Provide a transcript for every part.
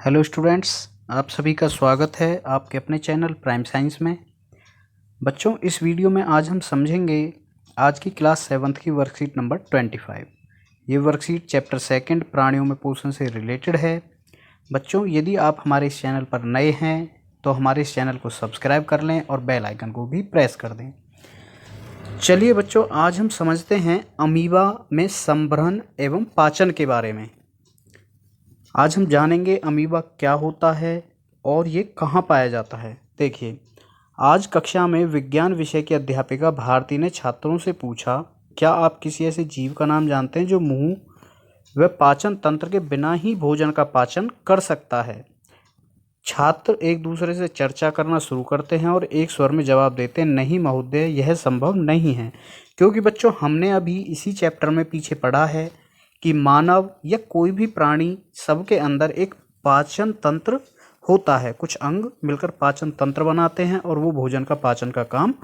Hello students, आप सभी का स्वागत है आपके अपने चैनल प्राइम साइंस में। बच्चों, इस वीडियो में आज हम समझेंगे आज की क्लास 7th की वर्कशीट नंबर 25। ये वर्कशीट चैप्टर 2 प्राणियों में पोषण से रिलेटेड है। बच्चों, यदि आप हमारे इस चैनल पर नए हैं तो हमारे इस चैनल को सब्सक्राइब कर लें और बेल आइकन को भी प्रेस कर दें। चलिए बच्चों, आज हम समझते हैं अमीबा में संवहन एवं पाचन के बारे में। आज हम जानेंगे अमीबा क्या होता है और ये कहाँ पाया जाता है। देखिए, आज कक्षा में विज्ञान विषय की अध्यापिका भारती ने छात्रों से पूछा, क्या आप किसी ऐसे जीव का नाम जानते हैं जो मुंह व पाचन तंत्र के बिना ही भोजन का पाचन कर सकता है। छात्र एक दूसरे से चर्चा करना शुरू करते हैं और एक स्वर में जवाब देते हैं, नहीं महोदय, यह संभव नहीं है। क्योंकि बच्चों, हमने अभी इसी चैप्टर में पीछे पढ़ा है कि मानव या कोई भी प्राणी सबके अंदर एक पाचन तंत्र होता है। कुछ अंग मिलकर पाचन तंत्र बनाते हैं और वो भोजन का पाचन का काम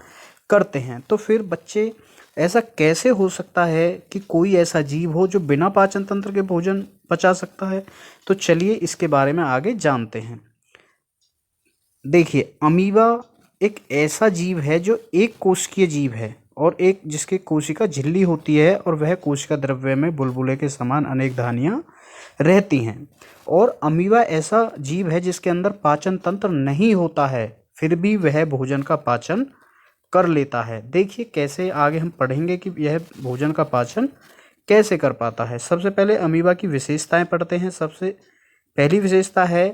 करते हैं। तो फिर बच्चे, ऐसा कैसे हो सकता है कि कोई ऐसा जीव हो जो बिना पाचन तंत्र के भोजन पचा सकता है? तो चलिए इसके बारे में आगे जानते हैं। देखिए, अमीबा एक ऐसा जीव है जो एक कोशिकीय जीव है और एक जिसकी कोशिका झिल्ली होती है और वह कोशिका द्रव्य में बुलबुले के समान अनेक धानियाँ रहती हैं। और अमीबा ऐसा जीव है जिसके अंदर पाचन तंत्र नहीं होता है, फिर भी वह भोजन का पाचन कर लेता है। देखिए कैसे आगे हम पढ़ेंगे कि यह भोजन का पाचन कैसे कर पाता है। सबसे पहले अमीबा की विशेषताएं पढ़ते हैं। सबसे पहली विशेषता है,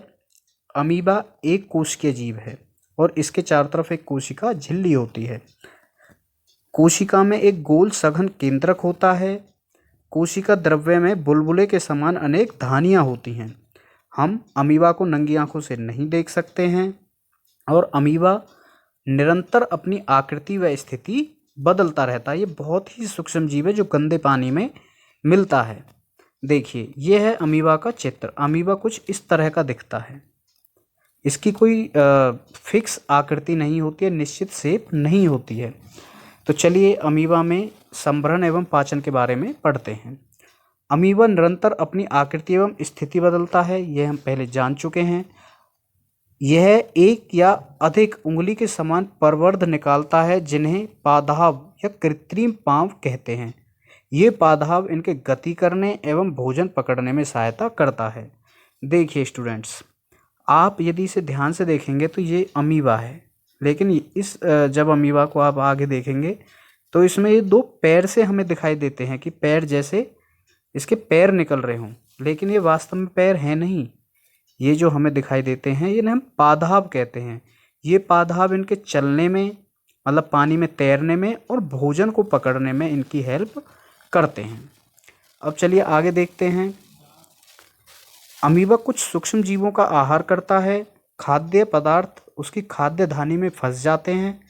अमीबा एक कोशिकीय जीव है और इसके चारों तरफ एक कोशिका झिल्ली होती है। कोशिका में एक गोल सघन केंद्रक होता है। कोशिका द्रव्य में बुलबुले के समान अनेक धानियाँ होती हैं। हम अमीबा को नंगी आंखों से नहीं देख सकते हैं और अमीबा निरंतर अपनी आकृति व स्थिति बदलता रहता है। ये बहुत ही सूक्ष्म जीव है जो गंदे पानी में मिलता है। देखिए, यह है अमीबा का चित्र। अमीबा कुछ इस तरह का दिखता है। इसकी कोई फिक्स आकृति नहीं होती है, निश्चित शेप नहीं होती है। तो चलिए अमीबा में संवहन एवं पाचन के बारे में पढ़ते हैं। अमीबा निरंतर अपनी आकृति एवं स्थिति बदलता है, यह हम पहले जान चुके हैं। यह एक या अधिक उंगली के समान प्रवर्ध निकालता है जिन्हें पादाव या कृत्रिम पांव कहते हैं। ये पादाव इनके गति करने एवं भोजन पकड़ने में सहायता करता है। देखिए स्टूडेंट्स, आप यदि इसे ध्यान से देखेंगे तो ये अमीबा है, लेकिन इस जब अमीबा को आप आगे देखेंगे तो इसमें ये दो पैर से हमें दिखाई देते हैं कि पैर जैसे इसके पैर निकल रहे हों, लेकिन ये वास्तव में पैर हैं नहीं। ये जो हमें दिखाई देते हैं ये हम पादाव कहते हैं। ये पादाव इनके चलने में, मतलब पानी में तैरने में और भोजन को पकड़ने में इनकी हेल्प करते हैं। अब चलिए आगे देखते हैं। अमीबा कुछ सूक्ष्म जीवों का आहार करता है। खाद्य पदार्थ उसकी खाद्य धानी में फंस जाते हैं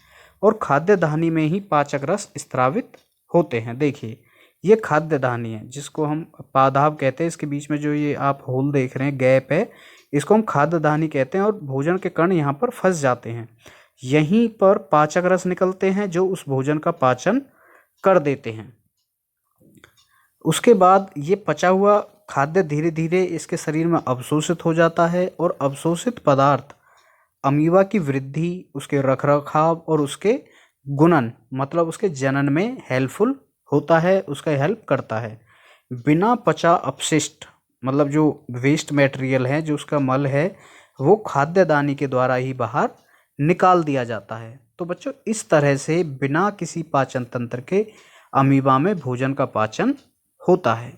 और खाद्य धानी में ही पाचक रस स्रावित होते हैं। देखिए, ये खाद्य धानी है जिसको हम पादाव कहते हैं। इसके बीच में जो ये आप होल देख रहे हैं, गैप है, इसको हम खाद्य धानी कहते हैं और भोजन के कण यहाँ पर फंस जाते हैं। यहीं पर पाचक रस निकलते हैं जो उस भोजन का पाचन कर देते हैं। उसके बाद ये पचा हुआ खाद्य धीरे धीरे इसके शरीर में अवशोषित हो जाता है और अवशोषित पदार्थ अमीबा की वृद्धि, उसके रखरखाव और उसके गुणन, मतलब उसके जनन में हेल्पफुल होता है, उसका हेल्प करता है। बिना पचा अपशिष्ट, मतलब जो वेस्ट मटेरियल है, जो उसका मल है, वो खाद्यदानी के द्वारा ही बाहर निकाल दिया जाता है। तो बच्चों, इस तरह से बिना किसी पाचन तंत्र के अमीबा में भोजन का पाचन होता है।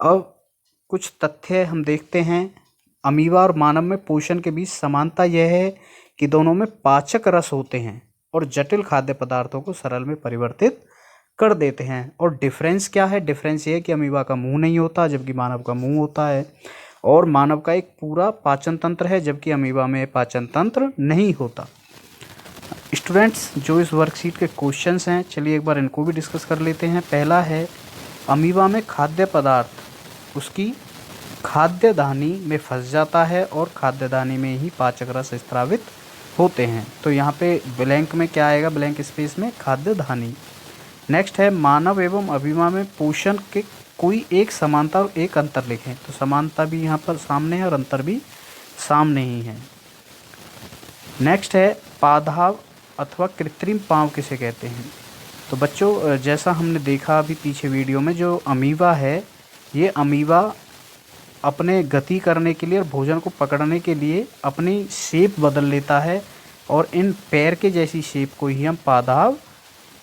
अब कुछ तथ्य हम देखते हैं। अमीबा और मानव में पोषण के बीच समानता यह है कि दोनों में पाचक रस होते हैं और जटिल खाद्य पदार्थों को सरल में परिवर्तित कर देते हैं। और डिफरेंस क्या है? डिफरेंस ये है कि अमीबा का मुंह नहीं होता जबकि मानव का मुंह होता है, और मानव का एक पूरा पाचन तंत्र है जबकि अमीबा में पाचन तंत्र नहीं होता। स्टूडेंट्स, जो इस वर्कशीट के क्वेश्चंस हैं, चलिए एक बार इनको भी डिस्कस कर लेते हैं। पहला है, अमीबा में खाद्य पदार्थ उसकी खाद्य धानी में फंस जाता है और खाद्य धानी में ही पाचक रस स्रावित होते हैं। तो यहाँ पे ब्लैंक में क्या आएगा? ब्लैंक स्पेस में खाद्य धानी। नेक्स्ट है, मानव एवं अमीबा में पोषण के कोई एक समानता और एक अंतर लिखें। तो समानता भी यहाँ पर सामने है और अंतर भी सामने ही है। नेक्स्ट है पादाव अथवा कृत्रिम पाँव किसे कहते हैं। तो बच्चों जैसा हमने देखा अभी पीछे वीडियो में, जो अमीबा है, ये अमीबा अपने गति करने के लिए और भोजन को पकड़ने के लिए अपनी शेप बदल लेता है और इन पैर के जैसी शेप को ही हम पादाव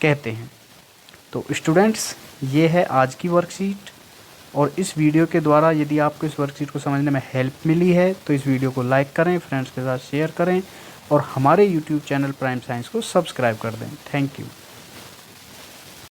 कहते हैं। तो स्टूडेंट्स, ये है आज की वर्कशीट, और इस वीडियो के द्वारा यदि आपको इस वर्कशीट को समझने में हेल्प मिली है तो इस वीडियो को लाइक करें, फ्रेंड्स के साथ शेयर करें और हमारे यूट्यूब चैनल प्राइम साइंस को सब्सक्राइब कर दें। Thank you.